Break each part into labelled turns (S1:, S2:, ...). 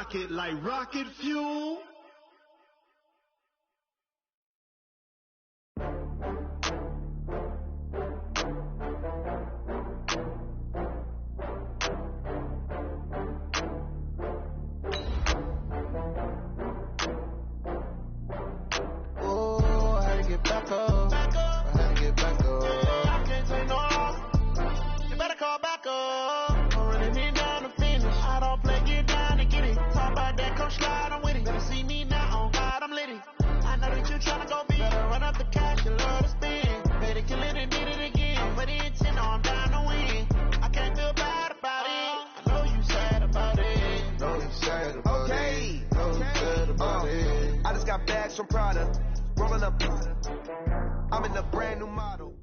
S1: rock it like rocket fuel.
S2: From Prada, rolling up Prada. I'm in a brand new model.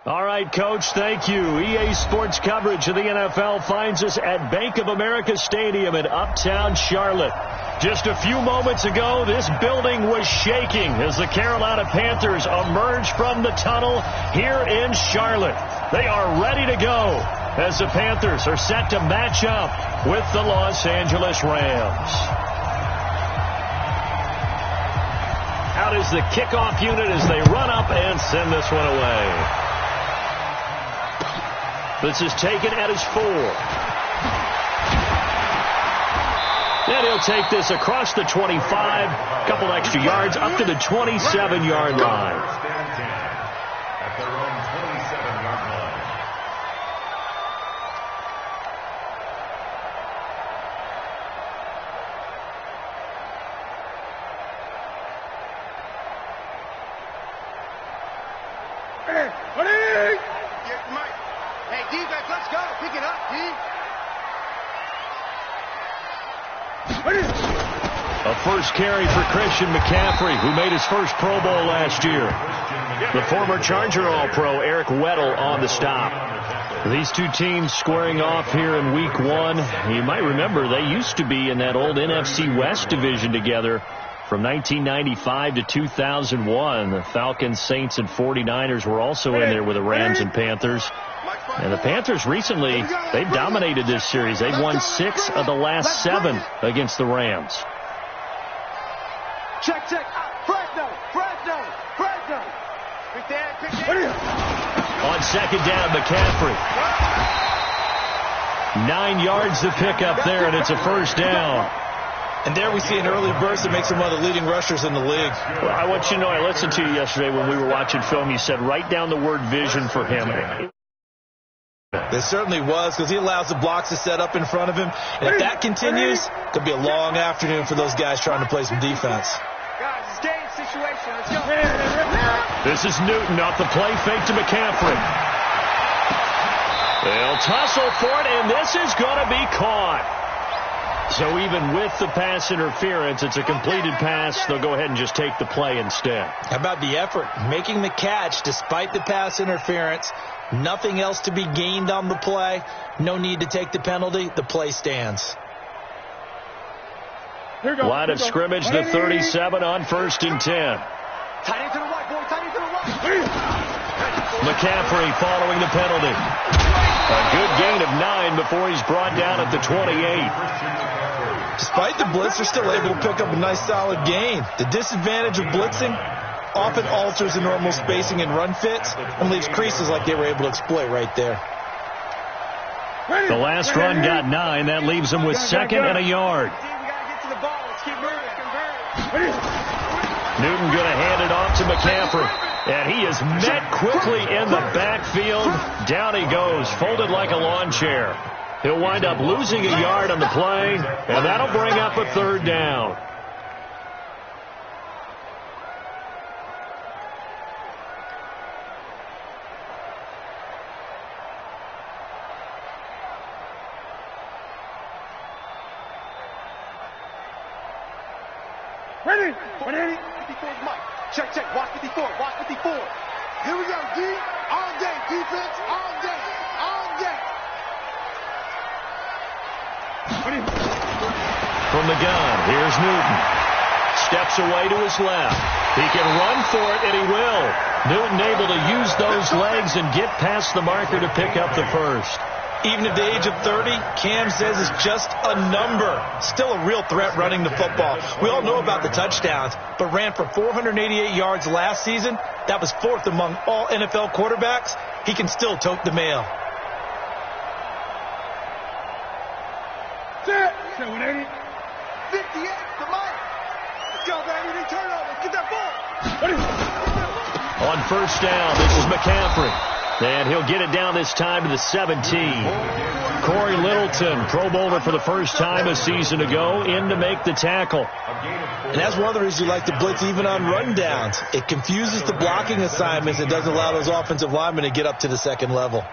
S3: All right, Coach, thank you. EA Sports coverage of the NFL finds us at Bank of America Stadium in Uptown Charlotte. Just a few moments ago, this building was shaking as the Carolina Panthers emerged from the tunnel here in Charlotte. They are ready to go as the Panthers are set to match up with the Los Angeles Rams. Out is the kickoff unit as they run up and send this one away. This is taken at his 4. And he'll take this across the 25, a couple extra yards, up to the 27-yard line.
S4: At their own 27-yard line.
S2: Hey, defense, let's go. Pick it up, D.
S3: A first carry for Christian McCaffrey, who made his first Pro Bowl last year. The former Charger All-Pro Eric Weddle on the stop. These two teams squaring off here in Week 1. You might remember they used to be in that old NFC West division together from 1995 to 2001. The Falcons, Saints, and 49ers were also in there with the Rams and Panthers. And the Panthers recently, they've dominated this series. They've won 6 of the last 7 against the Rams.
S2: Check. Fresno.
S3: On second down, McCaffrey. 9 yards to pick up there, and it's a first down.
S5: And there we see an early burst that makes him one of the leading rushers in the league.
S3: Well, I want you to know, I listened to you yesterday when we were watching film. You said write down the word vision for him.
S5: There certainly was, because he allows the blocks to set up in front of him. And if that continues, it could be a long afternoon for those guys trying to play some defense.
S2: Guys, it's game situation. Let's go.
S3: This is Newton off the play fake to McCaffrey. They'll tussle for it, and this is going to be caught. So even with the pass interference, it's a completed pass. They'll go ahead and just take the play instead.
S5: How about the effort? Making the catch despite the pass interference. Nothing else to be gained on the play. No need to take the penalty. The play stands.
S3: Line of scrimmage, the 37 on 1st and 10.
S2: Tight end to the right, boy. Tight end to the right.
S3: McCaffrey following the penalty. A good gain of 9 before he's brought down at the 28.
S5: Despite the blitz, they're still able to pick up a nice solid gain. The disadvantage of blitzing often alters the normal spacing and run fits and leaves creases like they were able to exploit right there.
S3: The last run got 9. That leaves them with 2nd and a yard. Newton going to hand it off to McCaffrey. And he is met quickly in the backfield. Down he goes, folded like a lawn chair. He'll wind up losing a yard on the play, and that'll bring up a 3rd down.
S2: Ready? 54 is Mike. Check. Watch 54. Here we go, D. All day. Defense. All day.
S3: From the gun, here's Newton. Steps away to his left. He can run for it, and he will. Newton able to use those legs and get past the marker to pick up the first.
S5: Even at the age of 30, Cam says it's just a number. Still a real threat running the football. We all know about the touchdowns, but ran for 488 yards last season. That was 4th among all NFL quarterbacks. He can still tote the mail.
S2: Set. 180. 58 to Mike. Let's go, baby. They turn over. Get that ball.
S3: On first down, this is McCaffrey. And he'll get it down this time to the 17. Corey Littleton, Pro Bowler for the first time a season ago, in to make the tackle.
S5: And that's one of the reasons you like to blitz even on rundowns. It confuses the blocking assignments and doesn't allow those offensive linemen to get up to the second level.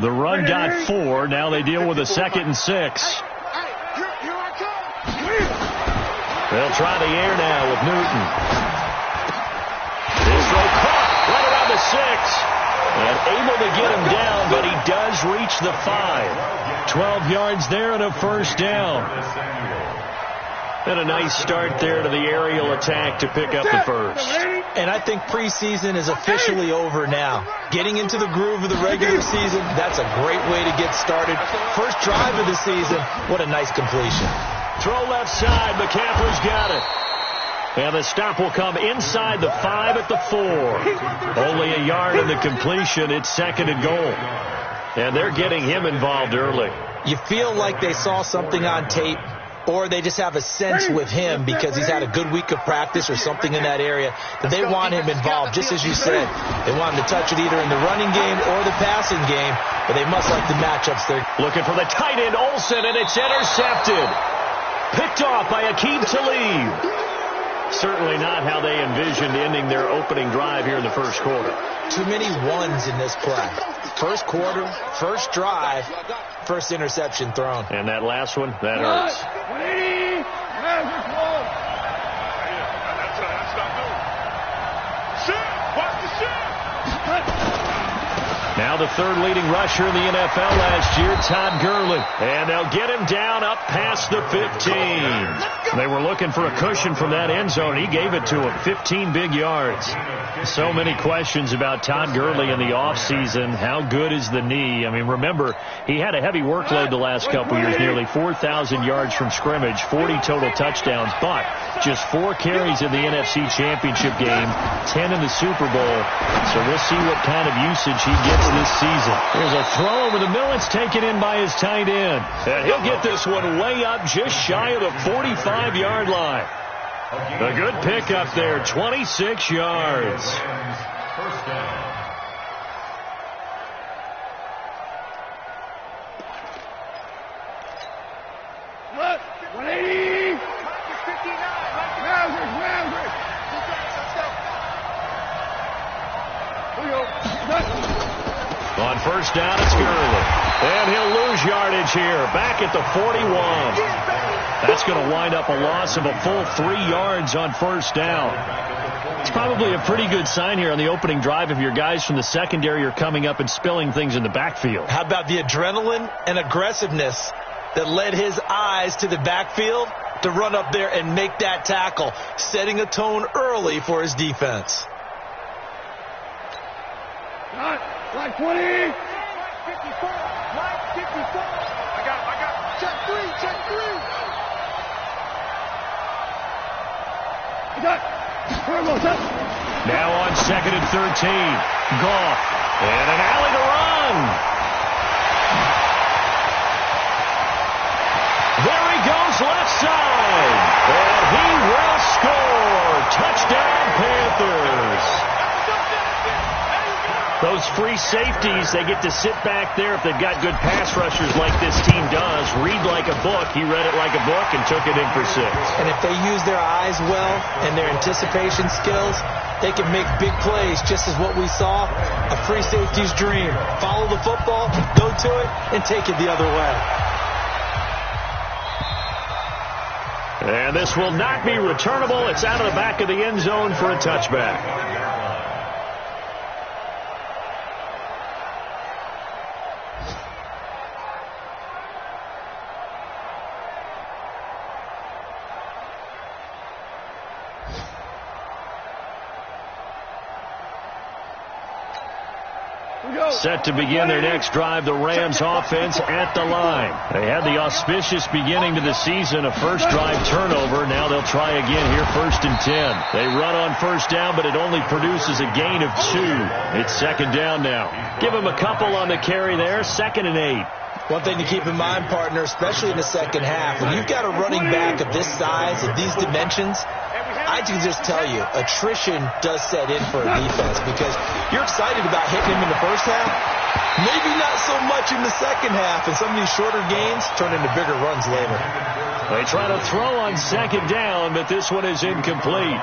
S3: The run got 4. Now they deal with a 2nd and 6. They'll try the air now with Newton. This throw caught right around the 6. And able to get him down, but he does reach the 5. 12 yards there and a first down. And a nice start there to the aerial attack to pick up the first.
S5: And I think preseason is officially over now. Getting into the groove of the regular season, that's a great way to get started. First drive of the season, what a nice completion.
S3: Throw left side, McCaffrey's got it. And the stop will come inside the 5 at the 4. Only a yard in the completion. It's 2nd and goal. And they're getting him involved early.
S5: You feel like they saw something on tape, or they just have a sense with him because he's had a good week of practice or something in that area that they want him involved, just as you said. They want him to touch it either in the running game or the passing game, but they must like the matchups there.
S3: Looking for the tight end, Olsen, and it's intercepted. Picked off by Aqib Talib. Certainly not how they envisioned ending their opening drive here in the first quarter.
S5: Too many ones in this play. First quarter, first drive, first interception thrown.
S3: And that last one, that hurts.
S2: 180. That's not good. Shit. Watch the shit.
S3: Now the 3rd leading rusher in the NFL last year, Todd Gurley. And they'll get him down up past the 15. They were looking for a cushion from that end zone. He gave it to him. 15 big yards. So many questions about Todd Gurley in the offseason. How good is the knee? I mean, remember, he had a heavy workload the last couple years. Nearly 4,000 yards from scrimmage, 40 total touchdowns, but just 4 carries in the NFC Championship game, 10 in the Super Bowl. So we'll see what kind of usage he gets this season. There's a throw over the middle. It's taken in by his tight end. And he'll get this one way up just shy of the 45-yard line. A good pickup there, 26 yards.
S4: First down.
S2: Look, 180.
S3: On first down, it's Gurley. And he'll lose yardage here. Back at the 41. That's going to wind up a loss of a full 3 yards on first down. It's probably a pretty good sign here on the opening drive if your guys from the secondary are coming up and spilling things in the backfield.
S5: How about the adrenaline and aggressiveness that led his eyes to the backfield to run up there and make that tackle, setting a tone early for his defense.
S2: Like 20. 54. Like 54. I got it. Check 3. I got it.
S3: Now on 2nd and 13. Goff. And an alley to run. There he goes left side. And he will score. Touchdown Panthers. Those free safeties, they get to sit back there if they've got good pass rushers like this team does. Read like a book. He read it like a book and took it in for 6.
S5: And if they use their eyes well and their anticipation skills, they can make big plays, just as what we saw, a free safety's dream. Follow the football, go to it, and take it the other way.
S3: And this will not be returnable. It's out of the back of the end zone for a touchback. Set to begin their next drive, the Rams offense at the line. They had the auspicious beginning to the season, a first drive turnover. Now they'll try again here, 1st and 10. They run on first down, but it only produces a gain of 2. It's 2nd down now. Give them a couple on the carry there, 2nd and 8.
S5: One thing to keep in mind, partner, especially in the second half, when you've got a running back of this size, of these dimensions, I can just tell you, attrition does set in for a defense because you're excited about hitting him in the first half, maybe not so much in the second half, and some of these shorter gains turn into bigger runs later.
S3: They try to throw on 2nd down, but this one is incomplete.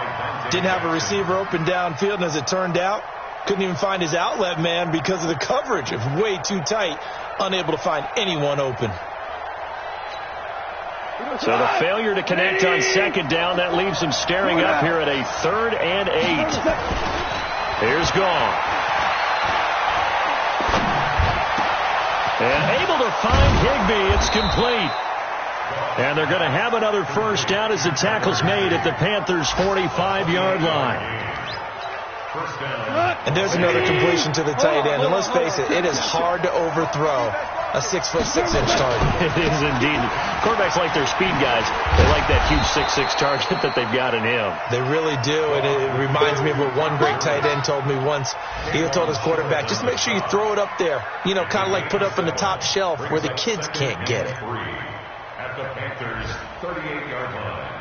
S5: Didn't have a receiver open downfield, and as it turned out, couldn't even find his outlet man because of the coverage. It was way too tight, unable to find anyone open.
S3: So the failure to connect on 2nd down, that leaves them staring up here at a 3rd and 8. Here's Gone. And able to find Higbee. It's complete. And they're going to have another first down as the tackle's made at the Panthers' 45-yard line.
S5: And there's another completion to the tight end. And let's face it, it is hard to overthrow a 6'6" target.
S3: It is indeed. Quarterbacks like their speed guys. They like that huge 6'6" target that they've got in him.
S5: They really do, and it reminds me of what one great tight end told me once. He told his quarterback, just make sure you throw it up there. You know, kind of like put up on the top shelf where the kids can't get it.
S4: At the Panthers' 38-yard line.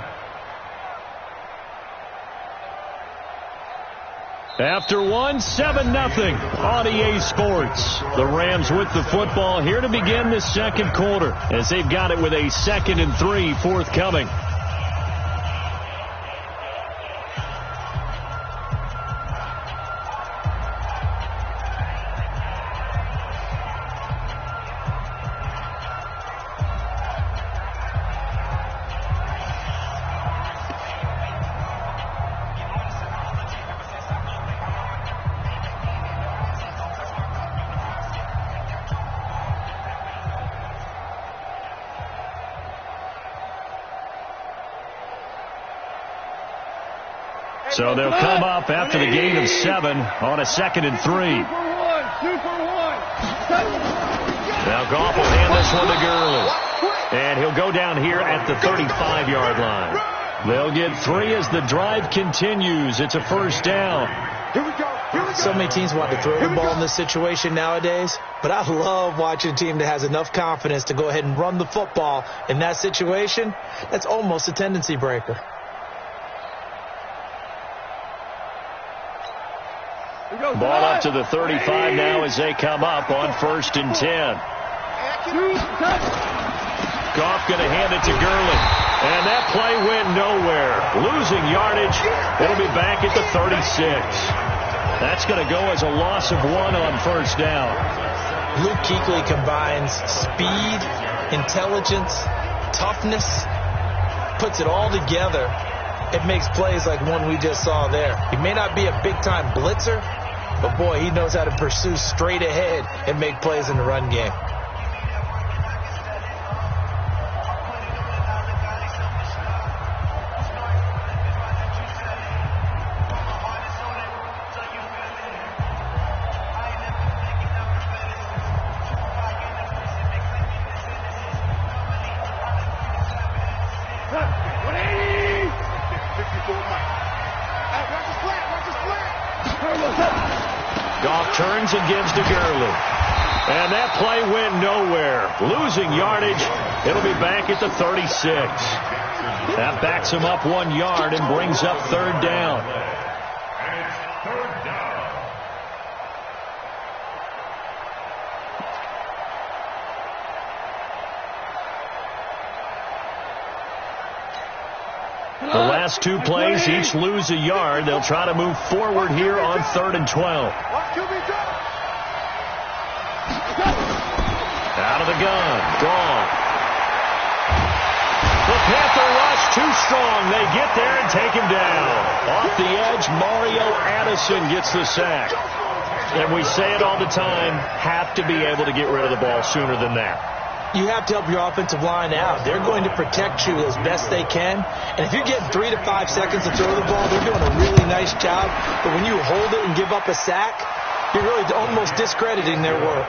S3: After 7-0 on EA Sports. The Rams with the football here to begin the second quarter as they've got it with a 2nd and 3 forthcoming. So they'll come up after the gain of 7 on a 2nd and 3. Now Goff will hand this one to Gurley. And he'll go down here at the 35-yard line. They'll get 3 as the drive continues. It's a first down.
S5: So many teams want to throw the ball in this situation nowadays, but I love watching a team that has enough confidence to go ahead and run the football in that situation. That's almost a tendency breaker.
S3: Ball up to the 35 now as they come up on 1st and 10. Goff going to hand it to Gurley. And that play went nowhere. Losing yardage. It'll be back at the 36. That's going to go as a loss of 1 on first down.
S5: Luke Kuechly combines speed, intelligence, toughness, puts it all together. It makes plays like one we just saw there. He may not be a big-time blitzer, but, boy, he knows how to pursue straight ahead and make plays in the run game.
S3: Goff turns and gives to Gurley. And that play went nowhere. Losing yardage. It'll be back at the 36. That backs him up 1 yard and brings up 3rd down. The last 2 plays each lose a yard. They'll try to move forward here on 3rd and 12. Out of the gun. Gone. The Panther rush too strong. They get there and take him down. Off the edge, Mario Addison gets the sack. And we say it all the time, have to be able to get rid of the ball sooner than that.
S5: You have to help your offensive line out. They're going to protect you as best they can. And if you're getting 3 to 5 seconds to throw the ball, they're doing a really nice job. But when you hold it and give up a sack, You're really almost discrediting their work.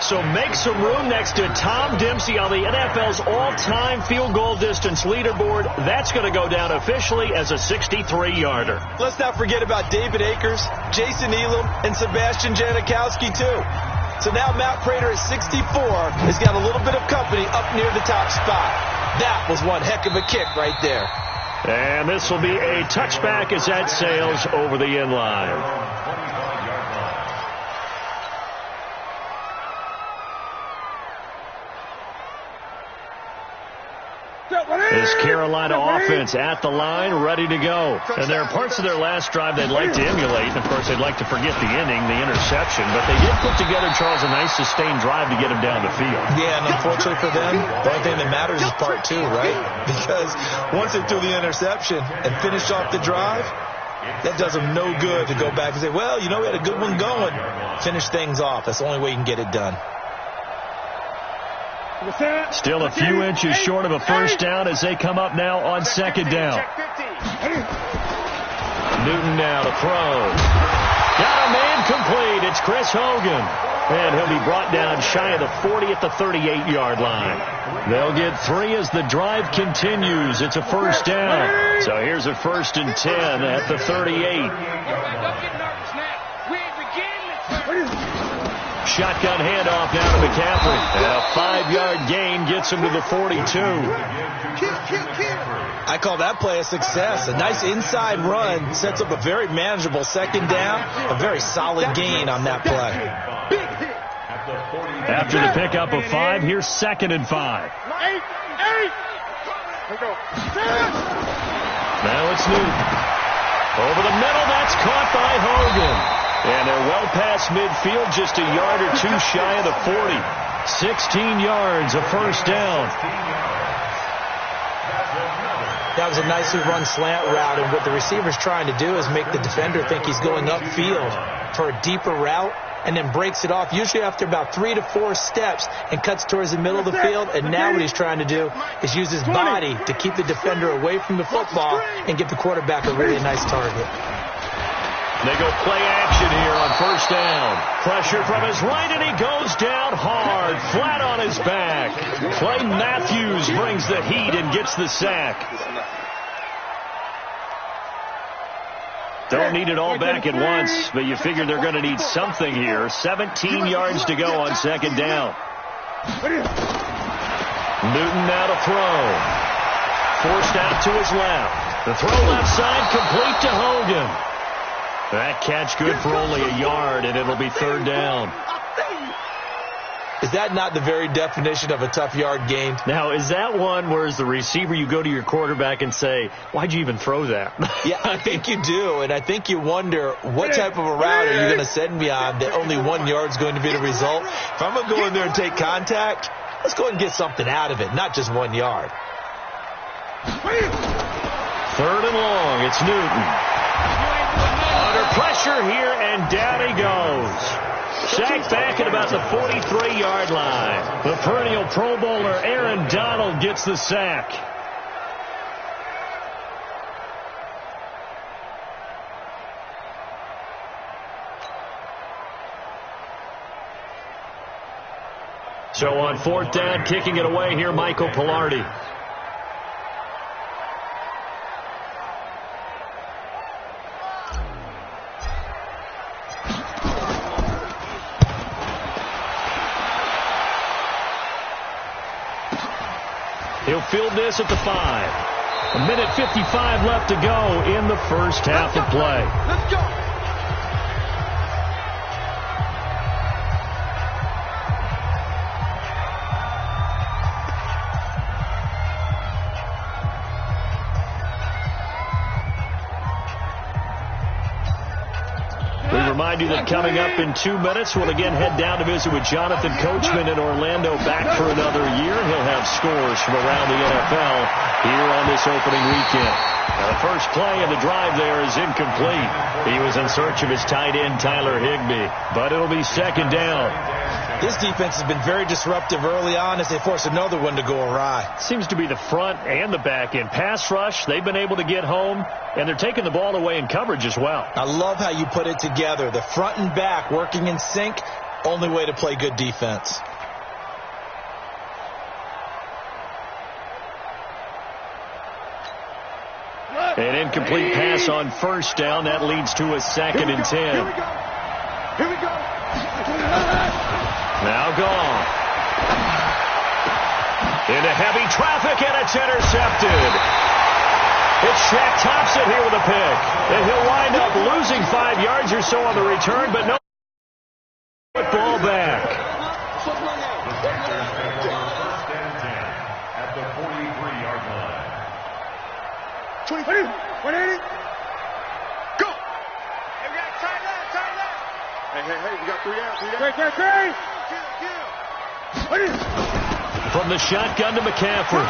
S3: So make some room next to Tom Dempsey on the NFL's all-time field goal distance leaderboard. That's going to go down officially as a 63-yarder.
S5: Let's not forget about David Akers, Jason Elam, and Sebastian Janikowski, too. So now Matt Prater at 64 has got a little bit of company up near the top spot. That was one heck of a kick right there.
S3: And this will be a touchback as that sails over the end line. This Carolina offense at the line, ready to go. And there are parts of their last drive they'd like to emulate. And, of course, they'd like to forget the inning, the interception. But they did put together, Charles, a nice sustained drive to get him down the field.
S5: Yeah, and unfortunately for them, the only thing that matters is part two, right? Because once they threw the interception and finished off the drive, that does them no good to go back and say, well, you know, we had a good one going. Finish things off. That's the only way you can get it done.
S3: Still a few inches short of a first down as they come up now on second down. Newton now to throw. Got a man complete. It's Chris Hogan. And he'll be brought down shy of the 40 at the 38-yard line. They'll get 3 as the drive continues. It's a first down. So here's a 1st and 10 at the 38. Shotgun handoff now to McCaffrey. And a 5-yard gain gets him to the 42.
S5: I call that play a success. A nice inside run sets up a very manageable second down. A very solid gain on that play.
S3: After the pickup of 5, here's 2nd and 5. Now it's Newton. Over the middle, that's caught by Hogan. And they're well past midfield, just a yard or two shy of the 40. 16 yards, a first down.
S5: That was a nicely run slant route, and what the receiver's trying to do is make the defender think he's going upfield for a deeper route, and then breaks it off, usually after about 3 to 4 steps, and cuts towards the middle of the field. And now what he's trying to do is use his body to keep the defender away from the football and give the quarterback a really nice target.
S3: They go play action here on first down. Pressure from his right, and he goes down hard, flat on his back. Clay Matthews brings the heat and gets the sack. Don't need it all back at once, but you figure they're going to need something here. 17 yards to go on second down. Newton now to throw. Forced out to his left. The throw left side complete to Hogan. That catch good for only a yard, and it'll be 3rd down.
S5: Is that not the very definition of a tough yard gain?
S3: Now, is that one where as the receiver you go to your quarterback and say, why'd you even throw that?
S5: Yeah, I think you do, and I think you wonder what type of a route are you going to send me on that only 1 yard's going to be the result. If I'm going to go in there and take contact, let's go and get something out of it, not just 1 yard.
S3: 3rd and long, it's Newton. Under pressure here, and down he goes. Sacked back at about the 43-yard line. The perennial Pro Bowler Aaron Donald gets the sack. So on 4th down, kicking it away here, Michael Pilardi. He'll field this at the 5. 1:55 left to go in the first half of play.
S2: Let's go.
S3: Remind you that coming up in 2 minutes, we'll again head down to visit with Jonathan Coachman in Orlando, back for another year. He'll have scores from around the NFL here on this opening weekend. Now, the first play of the drive there is incomplete. He was in search of his tight end, Tyler Higbee, but it'll be 2nd down.
S5: This defense has been very disruptive early on as they force another one to go awry.
S3: Seems to be the front and the back end. Pass rush, they've been able to get home, and they're taking the ball away in coverage as well.
S5: I love how you put it together. The front and back working in sync, only way to play good defense.
S3: An incomplete pass on first down. That leads to a 2nd and 10.
S2: Here we go.
S3: Now gone. Into heavy traffic, and it's intercepted. It's Shaq Thompson here with a pick. And he'll wind up losing 5 yards or so on the return, but no football back.
S4: The Panthers pick over 1st and 10 at the 43-yard line.
S2: 180. Go. Hey, we got tight left. Hey, we got 3 down. Great.
S3: From the shotgun to McCaffrey.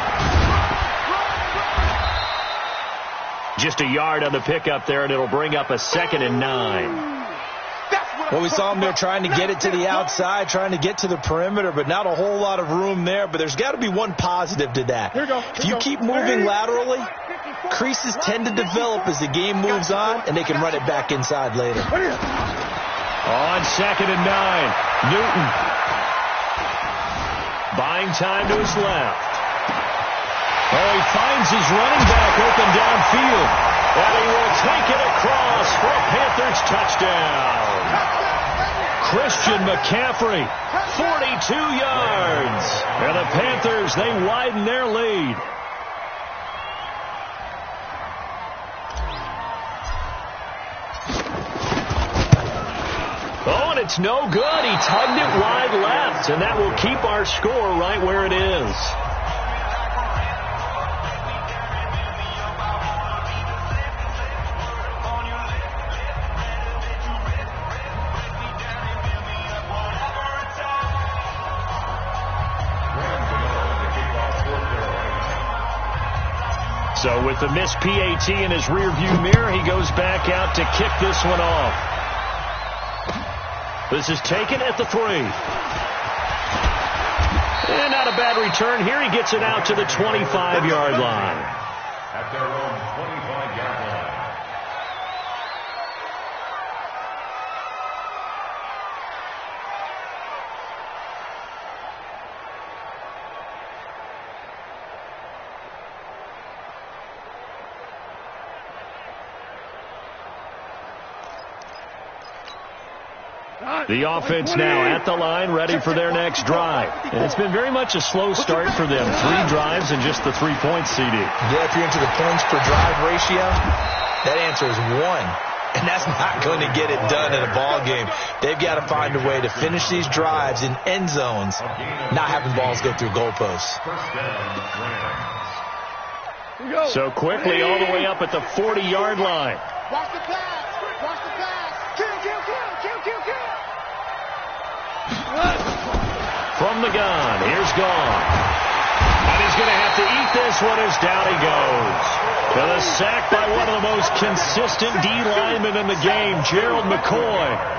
S3: Just a yard on the pickup there, and it'll bring up a 2nd and 9.
S5: Well, we saw him there trying to get it to the outside, trying to get to the perimeter, but not a whole lot of room there. But there's got to be one positive to that. If you keep moving laterally, creases tend to develop as the game moves on, and they can run it back inside later.
S3: On 2nd and 9, Newton. Buying time to his left. Oh, he finds his running back open downfield. And he will take it across for a Panthers touchdown. Christian McCaffrey, 42 yards. And the Panthers, they widen their lead. Oh, and it's no good. He tugged it wide left, and that will keep our score right where it is. So with the missed PAT in his rearview mirror, he goes back out to kick this one off. This is taken at the 3. And not a bad return here. He gets it out to the 25-yard line.
S4: At their own 25-yard line.
S3: The offense now at the line, ready for their next drive. And it's been very much a slow start for them. 3 drives and just the 3 points, CD.
S5: Yeah, if you're into the points per drive ratio, that answer is 1. And that's not going to get it done in a ball game. They've got to find a way to finish these drives in end zones, not having balls go through goalposts.
S3: So quickly all the way up at the 40-yard line.
S2: Watch the pass. Kill.
S3: From the gun, here's Gone. And he's going to have to eat this one as down he goes. To the sack by one of the most consistent D linemen in the game, Gerald McCoy.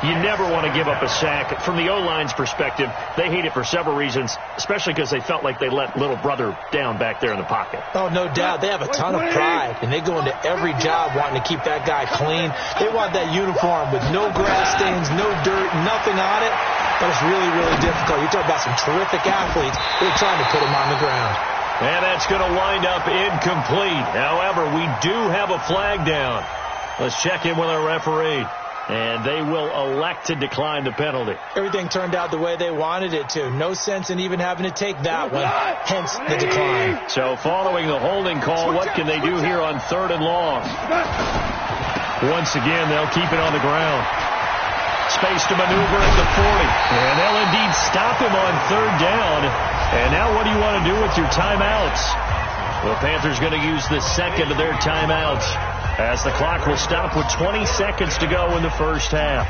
S3: You never want to give up a sack. From the O-line's perspective, they hate it for several reasons, especially because they felt like they let little brother down back there in the pocket.
S5: Oh, no doubt. They have a ton of pride, and they go into every job wanting to keep that guy clean. They want that uniform with no grass stains, no dirt, nothing on it. But it's really, really difficult. You talk about some terrific athletes. They're trying to put him on the ground.
S3: And that's going to wind up incomplete. However, we do have a flag down. Let's check in with our referee. And they will elect to decline the penalty.
S5: Everything turned out the way they wanted it to. No sense in even having to take that one, hence the decline.
S3: So following the holding call, what can they do here on 3rd and long? Once again, they'll keep it on the ground. Space to maneuver at the 40. And they'll indeed stop him on 3rd down. And now what do you want to do with your timeouts? The Panthers going to use the second of their timeouts, as the clock will stop with 20 seconds to go in the first half.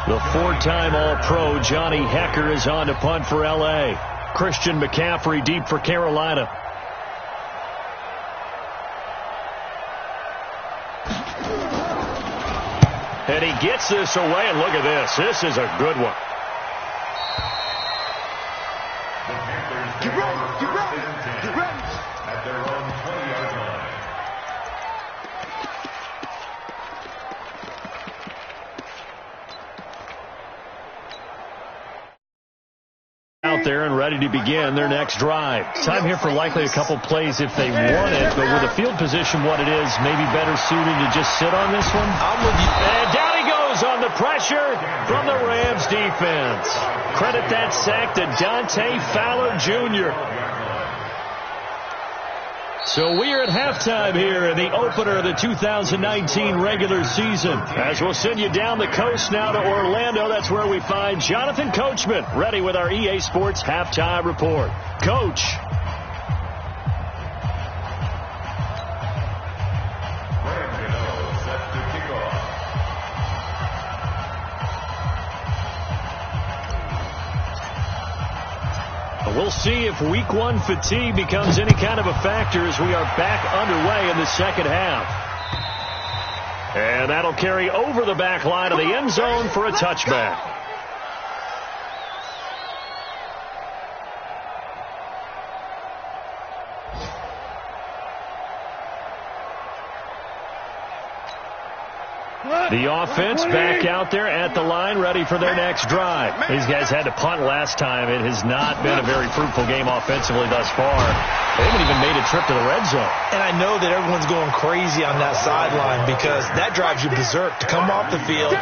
S3: The 4-time All-Pro Johnny Hecker is on to punt for L.A. Christian McCaffrey deep for Carolina. And he gets this away, and look at this. This is a good one.
S2: Get ready, get ready, get ready.
S4: At their own 20-yard line.
S3: Out there and ready to begin their next drive. Time here for likely a couple plays if they want it, but with the field position what it is, maybe better suited to just sit on this one.
S5: I'm with you.
S3: And down he goes on the pressure from the Rams defense. Credit that sack to Dante Fowler Jr. So we are at halftime here in the opener of the 2019 regular season. As we'll send you down the coast now to Orlando, that's where we find Jonathan Coachman ready with our EA Sports halftime report. Coach. We'll see if week one fatigue becomes any kind of a factor as we are back underway in the second half. And that'll carry over the back line of the end zone for a touchback. The offense back out there at the line, ready for their next drive. These guys had to punt last time. It has not been a very fruitful game offensively thus far. They haven't even made a trip to the red zone.
S5: And I know that everyone's going crazy on that sideline because that drives you berserk to come off the field,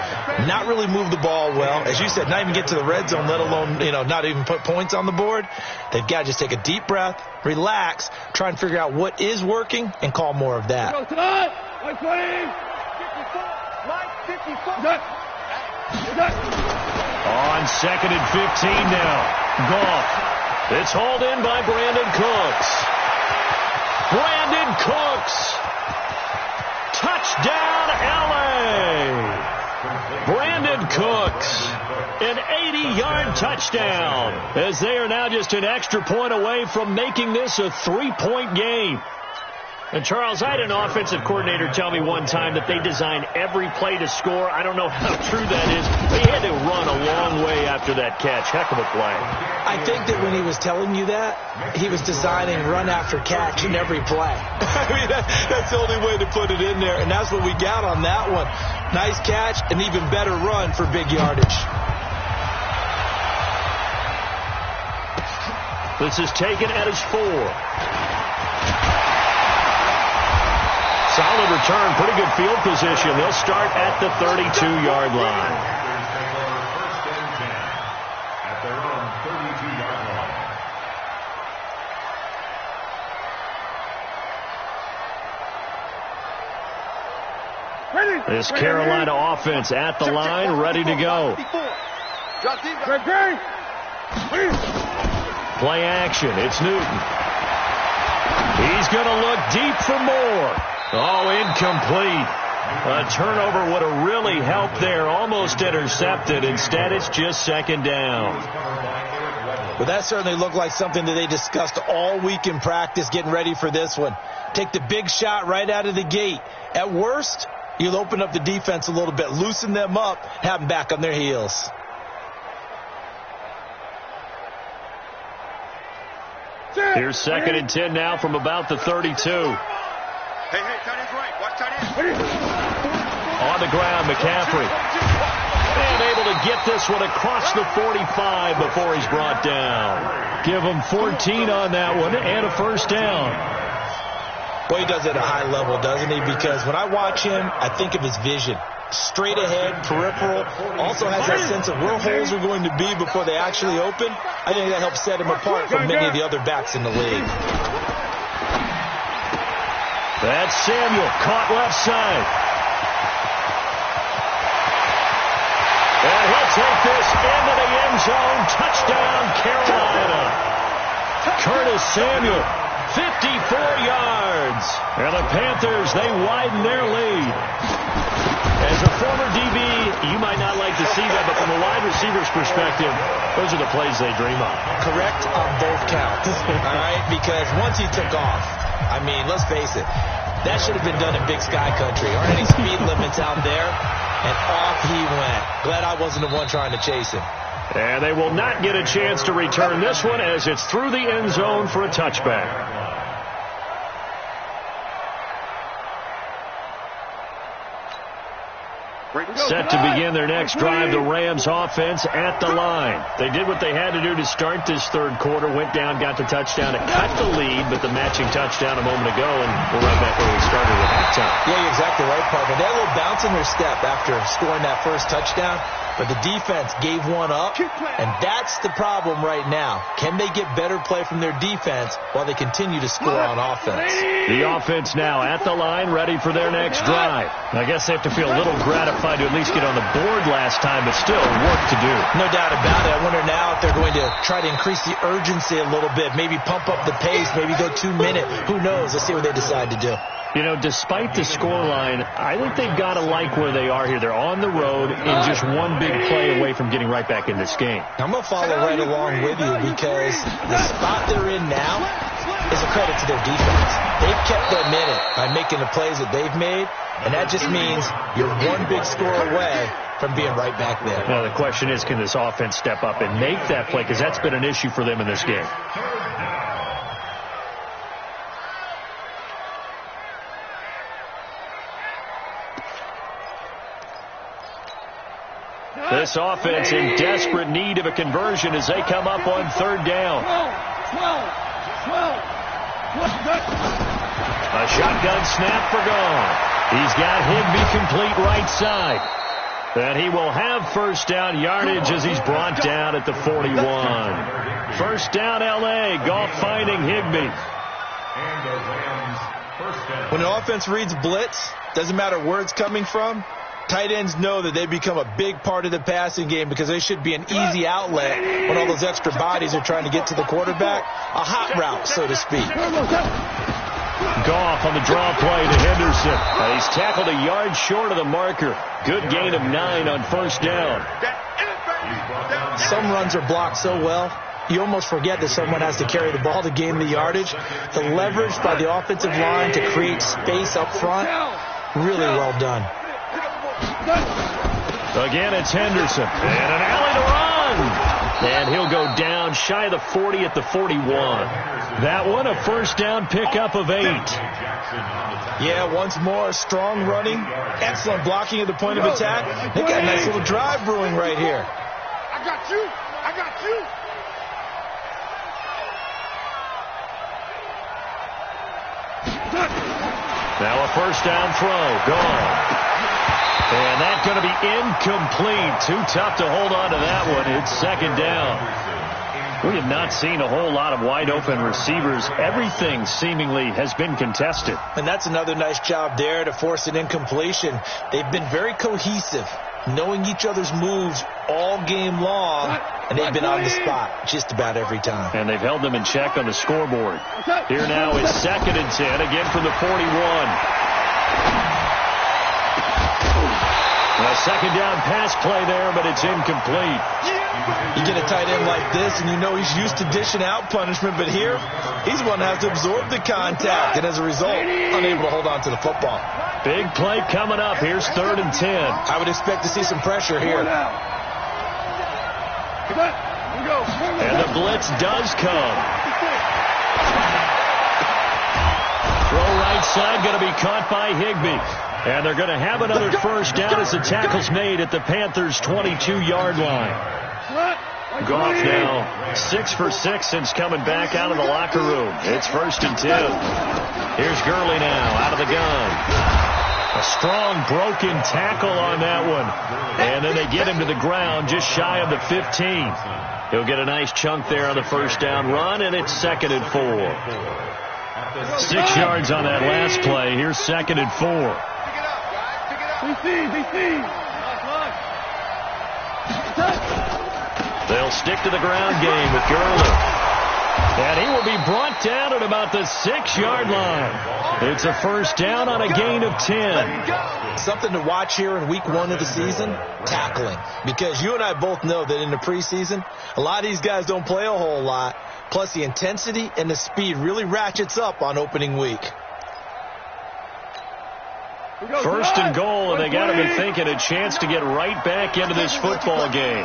S5: not really move the ball well. As you said, not even get to the red zone, let alone, not even put points on the board. They've got to just take a deep breath, relax, try and figure out what is working, and call more of that.
S3: On 2nd and 15 now. Goff. It's hauled in by Brandon Cooks. Brandon Cooks. Touchdown, L.A. Brandon Cooks. An 80-yard touchdown. As they are now just an extra point away from making this a 3-point game. And, Charles, I had an offensive coordinator tell me one time that they design every play to score. I don't know how true that is. They had to run a long way after that catch. Heck of a play.
S5: I think that when he was telling you that, he was designing run after catch in every play. I mean, that's the only way to put it in there, and that's what we got on that one. Nice catch, an even better run for big yardage.
S3: This is taken at his 4. Solid return, pretty good field position. They'll start at the 32-yard line. This Carolina offense at the line, ready to go. Play action, it's Newton. He's going to look deep for more. Oh, incomplete. A turnover would have really helped there. Almost intercepted. Instead, it's just second down.
S5: Well, that certainly looked like something that they discussed all week in practice getting ready for this one. Take the big shot right out of the gate. At worst, you'll open up the defense a little bit, loosen them up, have them back on their heels.
S3: Here's 2nd and 10 now from about the 32.
S2: Hey, tight end's right. Watch tight end.
S3: On the ground, McCaffrey. And able to get this one across the 45 before he's brought down. Give him 14 on that one and a first down.
S5: Boy, he does it at a high level, doesn't he? Because when I watch him, I think of his vision. Straight ahead, peripheral, also has that sense of where holes are going to be before they actually open. I think that helps set him apart from many of the other backs in the league.
S3: That's Samuel, caught left side. And he'll take this into the end zone. Touchdown, Carolina. Curtis Samuel, 54 yards. And the Panthers, they widen their lead. As a former DB, you might not like to see that, but from a wide receiver's perspective, those are the plays they dream of.
S5: Correct on both counts, all right? Because once he took off, I mean, let's face it, that should have been done in Big Sky Country. Aren't any speed limits out there? And off he went. Glad I wasn't the one trying to chase him.
S3: And they will not get a chance to return this one as it's through the end zone for a touchback. Set to begin their next drive, the Rams offense at the line. They did what they had to do to start this third quarter, went down, got the touchdown to cut the lead, but the matching touchdown a moment ago, and we're right back where we started at halftime.
S5: Yeah, you're exactly right, partner. They had a little bounce in their step after scoring that first touchdown, but the defense gave one up, and that's the problem right now. Can they get better play from their defense while they continue to score on offense?
S3: The offense now at the line, ready for their next drive. I guess they have to feel a little gratified to at least get on the board last time, but still work to do.
S5: No doubt about it. I wonder now if they're going to try to increase the urgency a little bit, maybe pump up the pace, maybe go 2 minute. Who knows? Let's see what they decide to do.
S3: You know, despite the scoreline, I think they've got to like where they are here. They're on the road and just one big play away from getting right back in this game.
S5: I'm going to follow right along with you because the spot they're in now is a credit to their defense. They've kept their minute by making the plays that they've made, and that just means you're one big score away from being right back there.
S3: Now, the question is, can this offense step up and make that play? Because that's been an issue for them in this game. This offense in desperate need of a conversion as they come up on third down. A shotgun snap for gone. He's got Higbee complete right side. And he will have first down yardage as he's brought down at the 41. First down, L.A. Goff finding Higbee.
S5: When an offense reads blitz, doesn't matter where it's coming from, tight ends know that they become a big part of the passing game because they should be an easy outlet when all those extra bodies are trying to get to the quarterback. A hot route, so to speak.
S3: Goff on the draw play to Henderson. He's tackled a yard short of the marker. Good gain of 9 on first down.
S5: Some runs are blocked so well, you almost forget that someone has to carry the ball to gain the yardage. The leverage by the offensive line to create space up front, really well done.
S3: Again, it's Henderson. And an alley to run. And he'll go down shy of the 40 at the 41. That one, a first down pickup of 8.
S5: Yeah, once more, strong running, excellent blocking at the point of attack. They got a nice little drive brewing right here.
S2: I got you. I got you.
S3: Now a first down throw. Gone. And that's going to be incomplete. Too tough to hold on to that one. It's second down. We have not seen a whole lot of wide open receivers. Everything seemingly has been contested.
S5: And that's another nice job there to force an incompletion. They've been very cohesive, knowing each other's moves all game long, and they've been on the spot just about every time.
S3: And they've held them in check on the scoreboard. Here now is second and 10, again from the 41. A second down pass play there, but it's incomplete.
S5: You get a tight end like this, and you know he's used to dishing out punishment, but here, he's one that has to absorb the contact, and as a result, unable to hold on to the football.
S3: Big play coming up. Here's third and 10.
S5: I would expect to see some pressure here.
S3: And the blitz does come. Throw right side, going to be caught by Higbee. And they're going to have another first down as the tackle's made at the Panthers' 22-yard line. Goff now 6 for 6 since coming back out of the locker room. It's first and 10. Here's Gurley now out of the gun. A strong broken tackle on that one. And then they get him to the ground just shy of the 15. He'll get a nice chunk there on the first down run, and it's second and 4. 6 yards on that last play. Here's second and 4. They'll stick to the ground game with Gurley. And he will be brought down at about the 6-yard line. It's a first down on a gain of 10.
S5: Something to watch here in week 1 of the season, tackling. Because you and I both know that in the preseason, a lot of these guys don't play a whole lot. Plus the intensity and the speed really ratchets up on opening week.
S3: First and goal, and they got to be thinking a chance to get right back into this football game.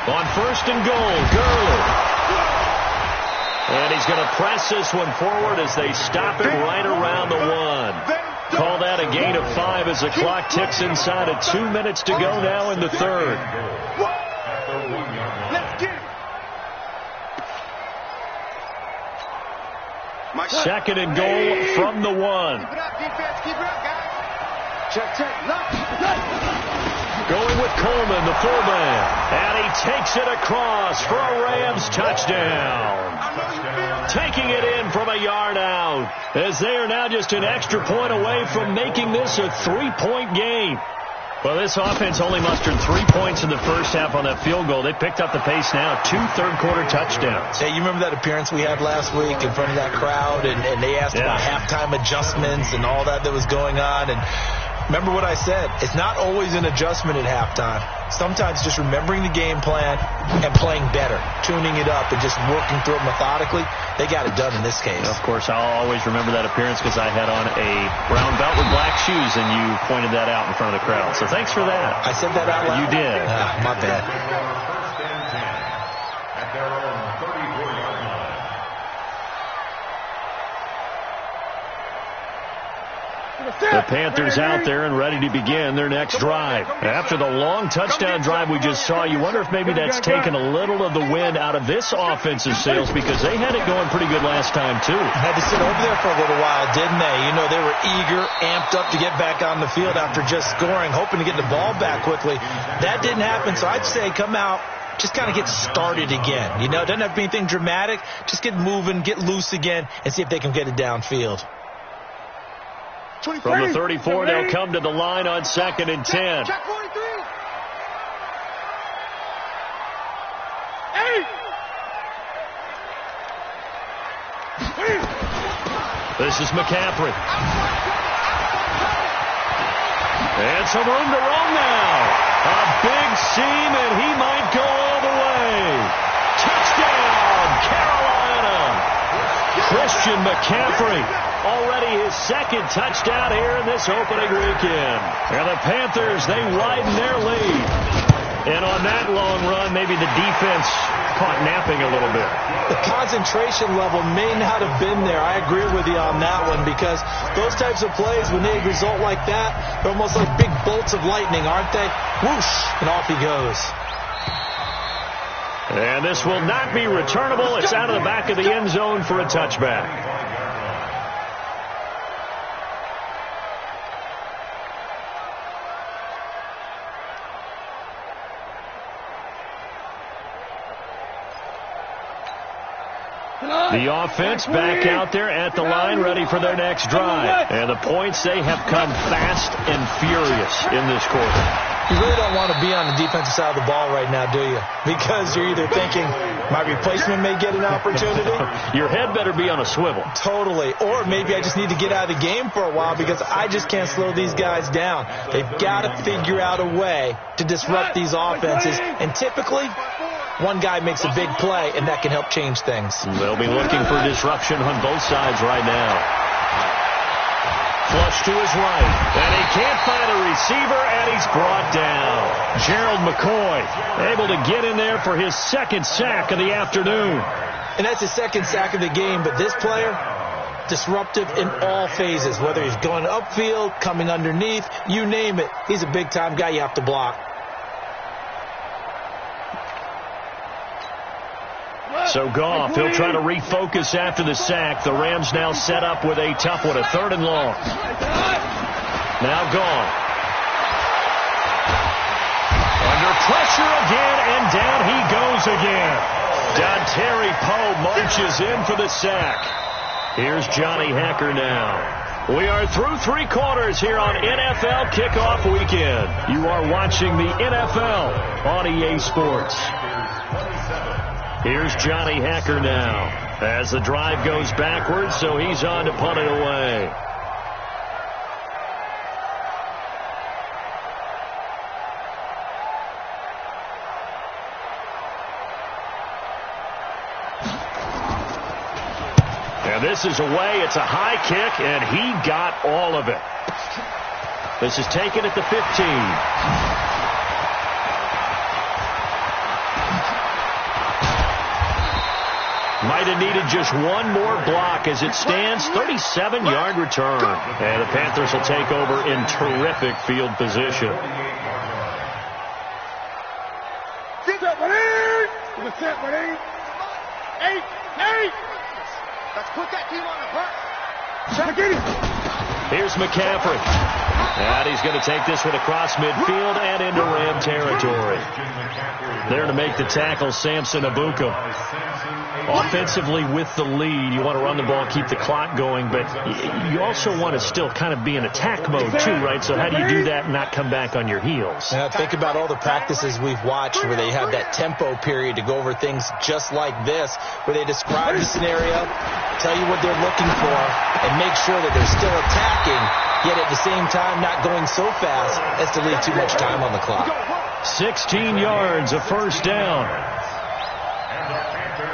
S3: On first and goal, Gurley. And he's going to press this one forward as they stop it right around the 1. Call that a gain of 5 as the clock ticks inside of 2 minutes to go now in the third. Second and goal from the 1.
S2: Keep it up, defense. Keep it up, guys. Check.
S3: Going with Coleman, the fullback. And he takes it across for a Rams touchdown. Taking it in from a yard out, as they are now just an extra point away from making this a 3-point game. Well, this offense only mustered 3 points in the first half on that field goal. They picked up the pace now, 2 third-quarter touchdowns.
S5: Hey, you remember that appearance we had last week in front of that crowd, and they asked about halftime adjustments and all that was going on, and remember what I said. It's not always an adjustment at halftime. Sometimes just remembering the game plan and playing better, tuning it up and just working through it methodically. They got it done in this case.
S3: Of course, I'll always remember that appearance because I had on a brown belt with black shoes, and you pointed that out in front of the crowd. So thanks for that.
S5: I said that out loud?
S3: You did.
S5: My bad.
S4: First and 10 at their own 34-yard line.
S3: The Panthers out there and ready to begin their next drive. After the long touchdown drive we just saw, you wonder if maybe that's taken a little of the wind out of this offensive sails because they had it going pretty good last time, too.
S5: Had to sit over there for a little while, didn't they? You know, they were eager, amped up to get back on the field after just scoring, hoping to get the ball back quickly. That didn't happen, so I'd say come out, just kind of get started again. You know, it doesn't have to be anything dramatic. Just get moving, get loose again, and see if they can get it downfield.
S3: From the 34, they'll come to the line on 2nd and 10.
S2: Check 43.
S3: This is McCaffrey. And some room to run now. A big seam, and he might go all the way. Touchdown, Carolina. Christian McCaffrey. Already his second touchdown here in this opening weekend. And the Panthers, they widen their lead. And on that long run, maybe the defense caught napping a little bit.
S5: The concentration level may not have been there. I agree with you on that one because those types of plays, when they result like that, they're almost like big bolts of lightning, aren't they? Whoosh, and off he goes.
S3: And this will not be returnable. It's out of the back of the end zone for a touchback. The offense back out there at the line, ready for their next drive. And the points, they have come fast and furious in this quarter.
S5: You really don't want to be on the defensive side of the ball right now, do you? Because you're either thinking, my replacement may get an opportunity.
S3: Your head better be on a swivel.
S5: Totally. Or maybe I just need to get out of the game for a while because I just can't slow these guys down. They've got to figure out a way to disrupt these offenses. And typically, one guy makes a big play, and that can help change things.
S3: They'll be looking for disruption on both sides right now. Flush to his right, and he can't find a receiver, and he's brought down. Gerald McCoy able to get in there for his second sack of the afternoon.
S5: And that's his second sack of the game, but this player, disruptive in all phases, whether he's going upfield, coming underneath, you name it. He's a big-time guy you have to block.
S3: So Goff, he'll try to refocus after the sack. The Rams now set up with a tough one, a 3rd and long. Now Goff. Under pressure again, and down he goes again. Dontari Poe marches in for the sack. Here's Johnny Hacker now. We are through 3 quarters here on NFL Kickoff Weekend. You are watching the NFL on EA Sports. Here's Johnny Hacker now as the drive goes backwards, so he's on to punt it away. And And this is away. It's a high kick, and he got all of it. This is taken at the 15. Might have needed just one more block. As it stands, 37-yard return. And the Panthers will take over in terrific field position.
S2: Let's put that team on the front.
S3: Here's McCaffrey. And he's going to take this one across midfield and into Ram territory. There to make the tackle, Samson Abuka. Offensively with the lead, you want to run the ball, keep the clock going, but you also want to still kind of be in attack mode too, right? So how do you do that and not come back on your heels?
S5: Now, think about all the practices we've watched where they have that tempo period to go over things just like this, where they describe the scenario, tell you what they're looking for, and make sure that they're still attacking, yet at the same time not going so fast as to leave too much time on the clock.
S3: 16 yards, a first down.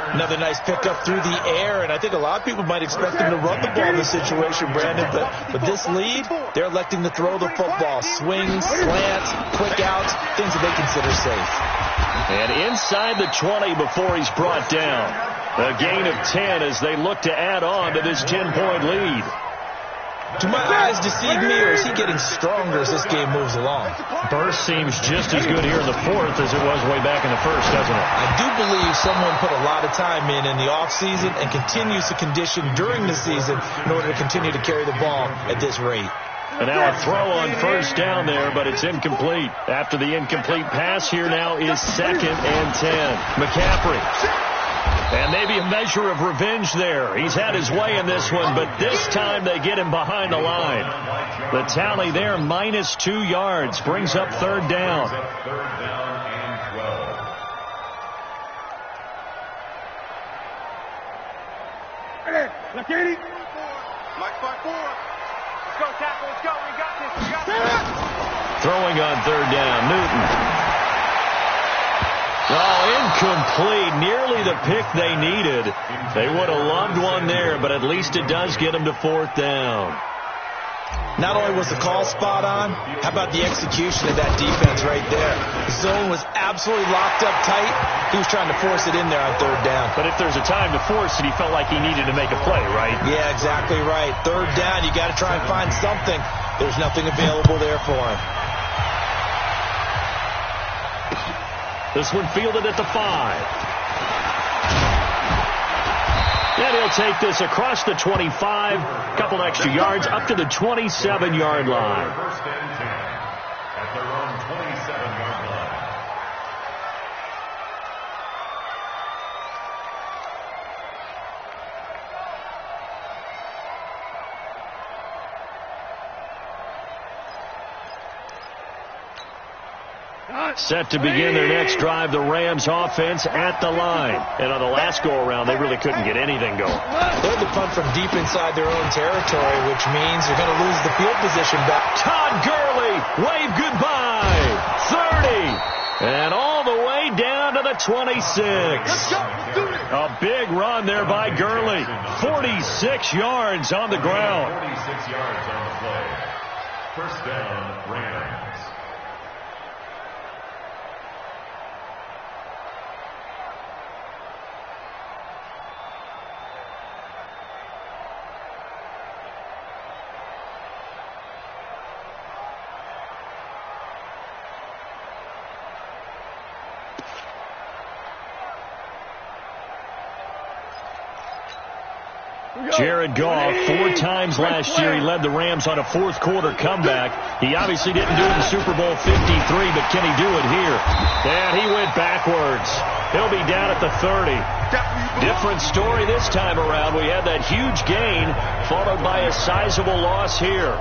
S5: Another nice pickup through the air, and I think a lot of people might expect them to run the ball in this situation, Brandon, but this lead, they're electing to throw the football. Swings, slants, quick outs, things that they consider safe.
S3: And inside the 20 before he's brought down. A gain of 10 as they look to add on to this 10-point lead.
S5: Do my eyes deceive me, or is he getting stronger as this game moves along?
S3: Burst seems just as good here in the fourth as it was way back in the first, doesn't it?
S5: I do believe someone put a lot of time in the offseason and continues to condition during the season in order to continue to carry the ball at this rate.
S3: And now a throw on first down there, but it's incomplete. After the incomplete pass, here now is 2nd and 10. McCaffrey. And maybe a measure of revenge there. He's had his way in this one, but this time they get him behind the line. The tally there, -2 yards, brings up 3rd down.
S2: Mike 5-4. Let's go, tackle. Let's go. We got this. We got this.
S3: Throwing on 3rd down, Newton. Oh, incomplete. Nearly the pick they needed. They would have loved one there, but at least it does get them to 4th down.
S5: Not only was the call spot on, how about the execution of that defense right there? The zone was absolutely locked up tight. He was trying to force it in there on 3rd down.
S3: But if there's a time to force it, he felt like he needed to make a play, right?
S5: Yeah, exactly right. 3rd down, you got to try and find something. There's nothing available there for him.
S3: This one fielded at the 5. And he'll take this across the 25, couple extra yards, up to the 27-yard line.
S4: First and 10 at their own 27-yard line.
S3: Set to begin their next drive, the Rams offense at the line. And on the last go-around, they really couldn't get anything going.
S5: They had to punt from deep inside their own territory, which means they're going to lose the field position back.
S3: Todd Gurley, wave goodbye. 30. And all the way down to the 26. A big run there by Gurley. 46 yards on the ground.
S4: 46 yards on the play. First down, Rams.
S3: Jared Goff, 4 times last year, he led the Rams on a fourth-quarter comeback. He obviously didn't do it in Super Bowl 53, but can he do it here? And he went backwards. He'll be down at the 30. Different story this time around. We had that huge gain, followed by a sizable loss here.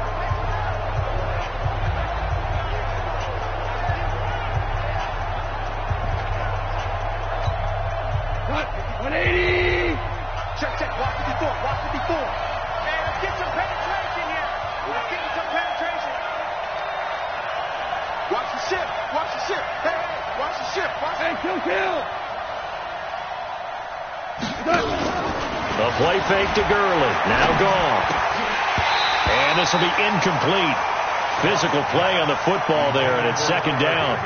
S2: Check. Watch 54. Watch 54. Hey, let's get some penetration here. Let's get some penetration. Watch the shift. Watch the shift. Hey, watch the shift. Watch kill.
S3: A play fake to Gurley. Now gone. And this will be incomplete. Physical play on the football there, and it's second down.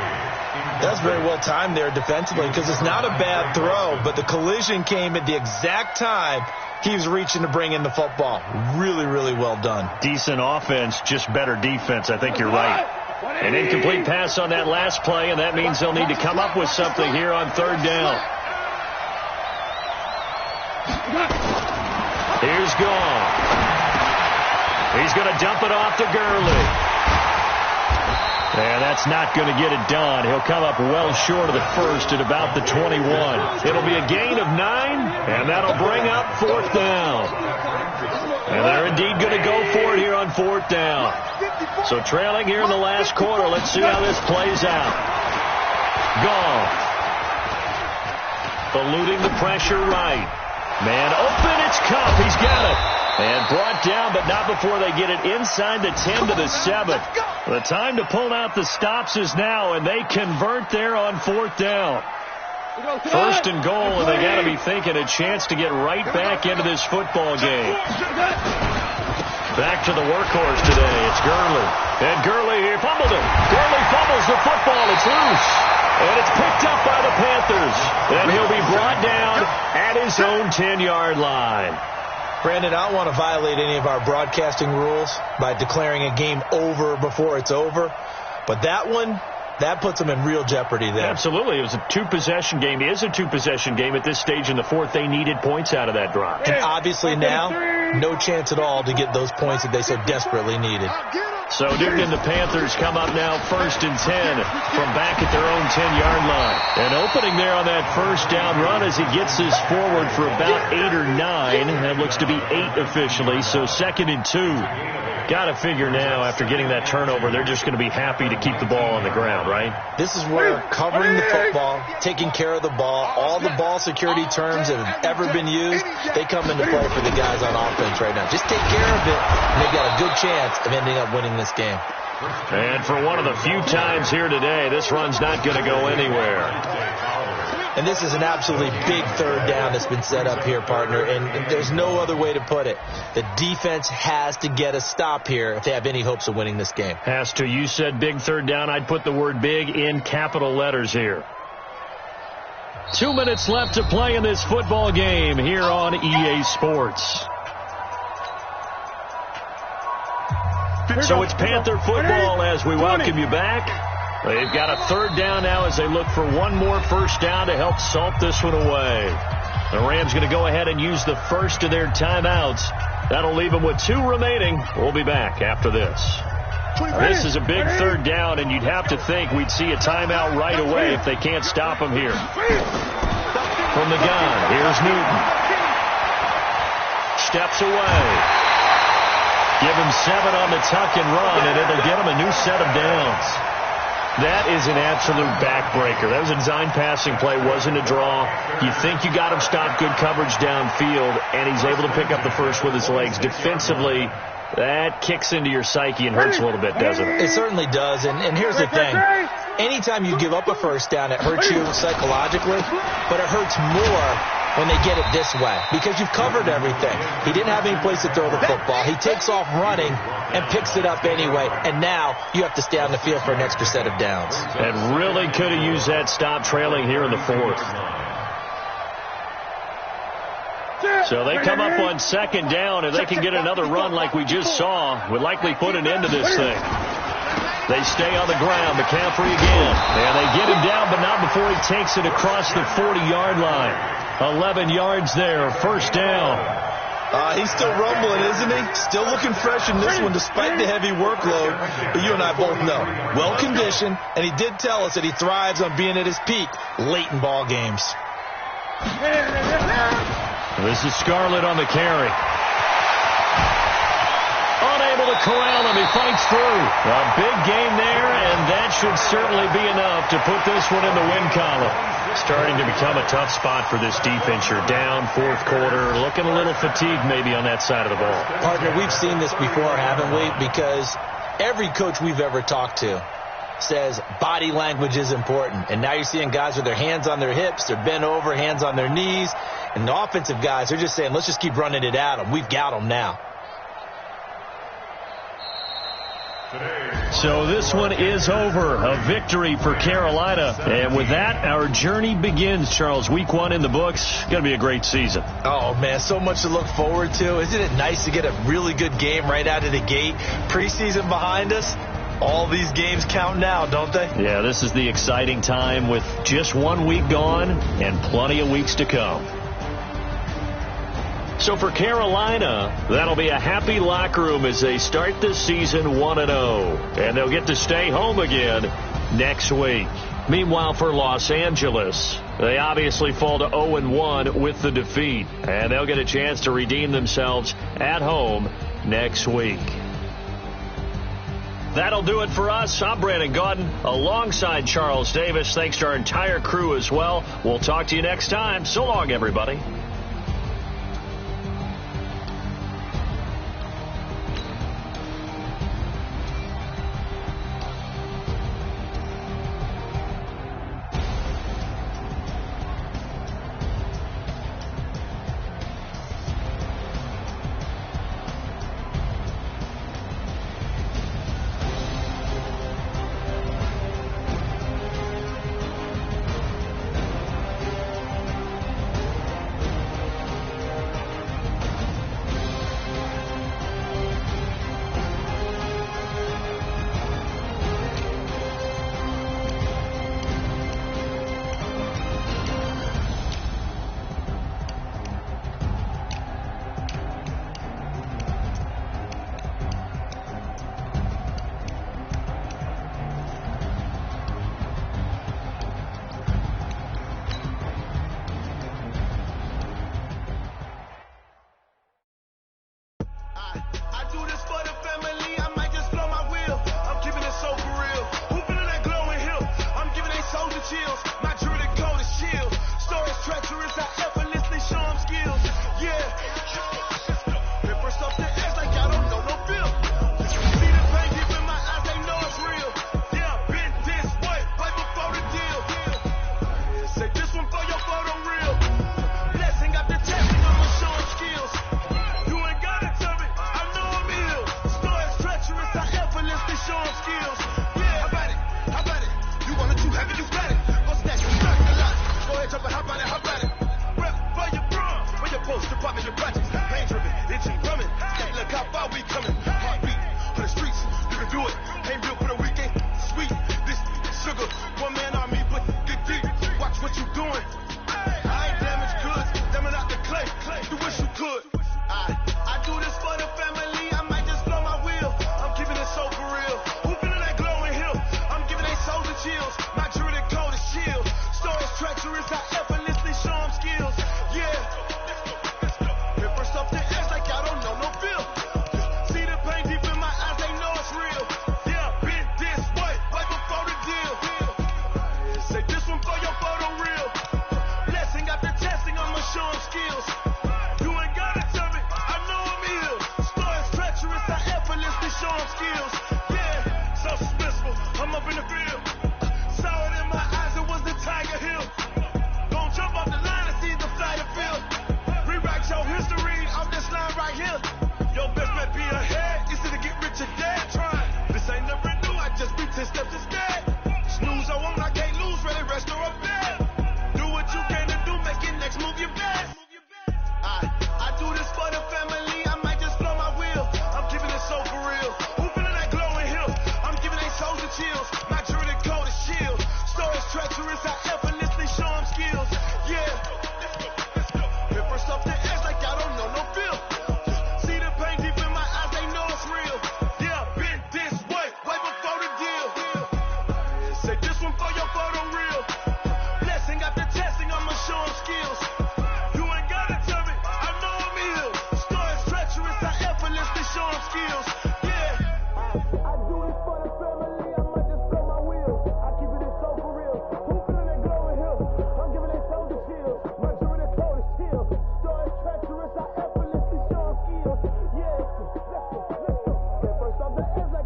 S5: That's very well timed there defensively because it's not a bad throw, but the collision came at the exact time he was reaching to bring in the football. Really, really well done.
S3: Decent offense, just better defense. I think you're right. An incomplete pass on that last play, and that means they'll need to come up with something here on third down. Here's Gone. He's going to dump it off to Gurley. And that's not going to get it done. He'll come up well short of the first at about the 21. It'll be a gain of 9, and that'll bring up fourth down. And they're indeed going to go for it here on fourth down. So trailing here in the last quarter. Let's see how this plays out. Gone. Eluding the pressure right. Man open, it's Cup. He's got it. And brought down, but not before they get it inside the 10 to the 7. The time to pull out the stops is now, and they convert there on fourth down. First and goal, and they got to be thinking a chance to get right back into this football game. Back to the workhorse today. It's Gurley. And Gurley here fumbled it. Gurley fumbles the football. It's loose. And it's picked up by the Panthers. And he'll be brought down at his own 10-yard line.
S5: Brandon, I don't want to violate any of our broadcasting rules by declaring a game over before it's over. But that one, that puts them in real jeopardy there.
S3: Absolutely. It was a two-possession game. It is a two-possession game at this stage in the fourth. They needed points out of that drive.
S5: And obviously now, no chance at all to get those points that they so desperately needed.
S3: So Duke and the Panthers come up now first and 10 from back at their own 10-yard line. And opening there on that first down run as he gets this forward for about 8 or 9. That looks to be 8 officially, so second and 2. Got to figure now, after getting that turnover, they're just going to be happy to keep the ball on the ground, right?
S5: This is where covering the football, taking care of the ball, all the ball security terms that have ever been used, they come into play for the guys on offense right now. Just take care of it, and they've got a good chance of ending up winning this game.
S3: And for one of the few times here today, this run's not going to go anywhere.
S5: And this is an absolutely big third down that's been set up here, partner, and there's no other way to put it. The defense has to get a stop here if they have any hopes of winning this game.
S3: Has to. You said big third down. I'd put the word big in capital letters here. 2 minutes left to play in this football game here on EA Sports. So it's Panther football as we welcome you back. They've got a third down now as they look for one more first down to help salt this one away. The Rams going to go ahead and use the first of their timeouts. That'll leave them with 2 remaining. We'll be back after this. This is a big third down, and you'd have to think we'd see a timeout right away if they can't stop them here. From the gun, here's Newton. Steps away. Give him 7 on the tuck and run, and it'll get him a new set of downs. That is an absolute backbreaker. That was a design passing play, wasn't a draw. You think you got him stopped, good coverage downfield, and he's able to pick up the first with his legs. Defensively, that kicks into your psyche and hurts a little bit, doesn't it?
S5: It certainly does, and here's the thing. Anytime you give up a first down, it hurts you psychologically, but it hurts more when they get it this way because you've covered everything. He didn't have any place to throw the football. He takes off running and picks it up anyway, and now you have to stay on the field for an extra set of downs.
S3: And really could have used that stop trailing here in the fourth. So they come up on second down, and they can get another run like we just saw. Would likely put an end to this thing. They stay on the ground. McCaffrey again. And they get him down, but not before he takes it across the 40-yard line. 11 yards there. First down.
S5: He's still rumbling, isn't he? Still looking fresh in this one despite the heavy workload. But you and I both know. Well-conditioned, and he did tell us that he thrives on being at his peak late in ball games.
S3: This is Scarlett on the carry. Unable to corral him. He fights through. A big game there, and that should certainly be enough to put this one in the win column. Starting to become a tough spot for this defense. You're down fourth quarter, looking a little fatigued maybe on that side of the ball.
S5: Partner, we've seen this before, haven't we? Because every coach we've ever talked to says body language is important. And now you're seeing guys with their hands on their hips, they're bent over, hands on their knees. And the offensive guys, they're just saying, let's just keep running it at them. We've got them now.
S3: So this one is over. A victory for Carolina. And with that, our journey begins, Charles. Week 1 in the books. Going to be a great season.
S5: Oh, man, so much to look forward to. Isn't it nice to get a really good game right out of the gate? Preseason behind us. All these games count now, don't they?
S3: Yeah, this is the exciting time with just 1 week gone and plenty of weeks to come. So for Carolina, that'll be a happy locker room as they start this season 1-0. And they'll get to stay home again next week. Meanwhile, for Los Angeles, they obviously fall to 0-1 with the defeat. And they'll get a chance to redeem themselves at home next week. That'll do it for us. I'm Brandon Gaudin alongside Charles Davis. Thanks to our entire crew as well. We'll talk to you next time. So long, everybody.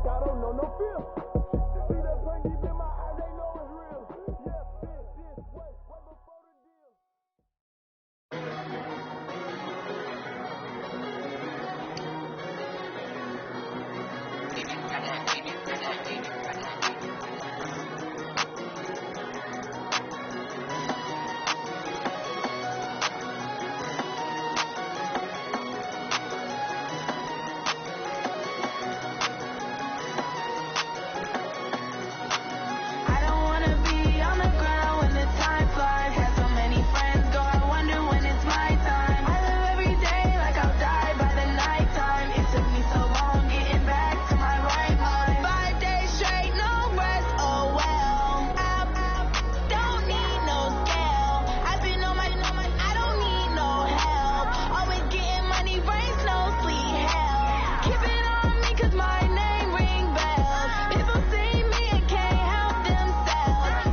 S2: I don't know no fear. See that pain deep in
S6: Keep it on me 'cause my name ring bells. People see me and can't help themselves.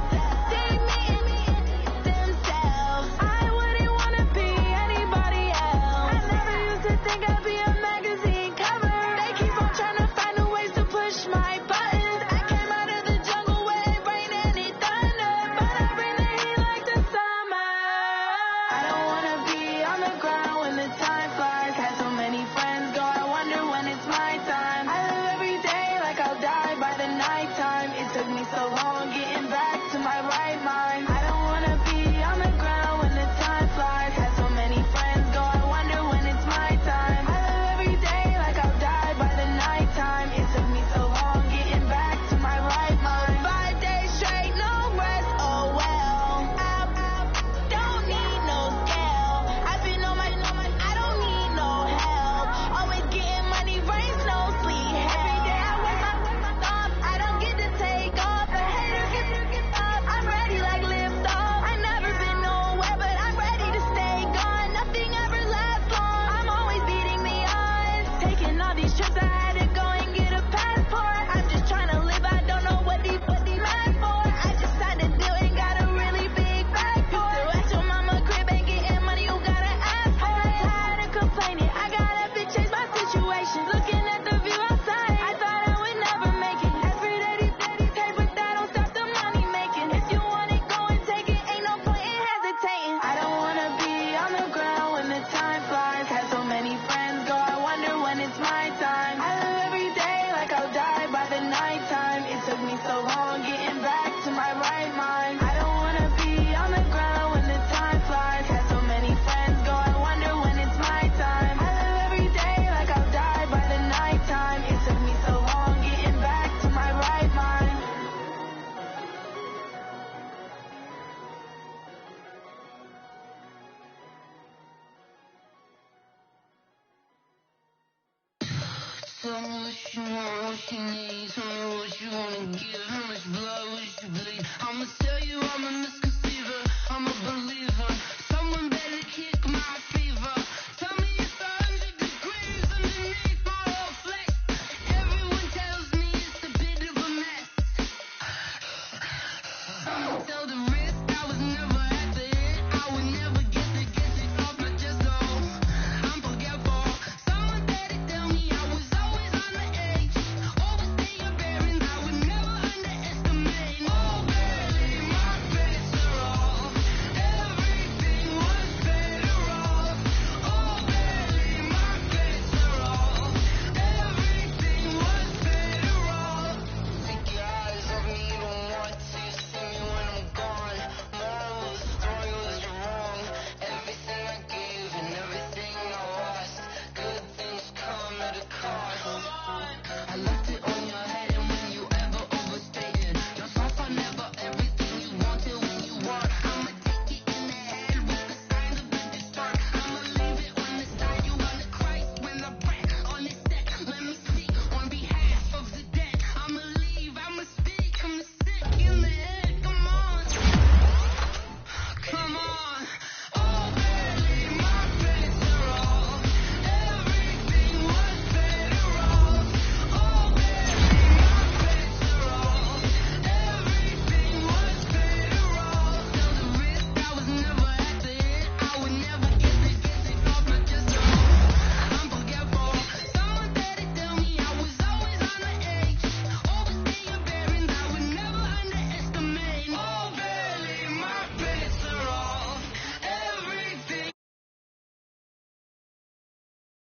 S6: See me and themselves. I wouldn't wanna be anybody else. I never used to think I'd be a magazine cover. They keep on trying to find new ways to push my buttons. I came out of the jungle where it rained and it thunder, but I bring the heat like the summer. I don't wanna be on the ground when the time flies. Had so many friends go, I wonder when it's my time. I live every day like I'll die by the nighttime. It took me so long getting back to my right mind. I don't wanna be on the ground when the time flies. Had so many friends go, I wonder when it's my time. I live every day like I'll die by the nighttime. It took me so long getting back to my right mind. 5 days straight, no rest, oh well. I don't need no scale. I've been on my, I don't need no help. Always getting money, rain, snow, sleet, every day I work my thoughts. I don't get to take off. The haters get up. I'm ready like lift off. I never been nowhere, but I'm ready to stay gone. Nothing ever lasts long. I'm always beating the odds. Taking all these trips, I had to go and get a passport. I'm just trying to live. I don't know what these mad for. I just signed a deal and got a really big bag for it. Still at your mama crib ain't getting money, you gotta ask for it. Tired of complaining, I got up and changed my situation. Looking at the view outside, I thought I would never make it. Ask for daddy pay, but that don't stop the money making. If you want it, go and take it, ain't no point in hesitating. I don't wanna be on the ground when the time flies. Had so many friends go, I wonder when it's my time. I live every day like I'll die by the nighttime. It took me so long getting back to my right mind. I don't wanna be on the ground when the time flies. Had so many friends go, I wonder when it's my time. I live every day like I'll die by the nighttime. It took me so long getting back to my right mind.
S7: Tell me what you want, what you need. Tell me what you wanna give. How much blood would you bleed? I'ma tell you I'm a misconceiver. I'm a believer.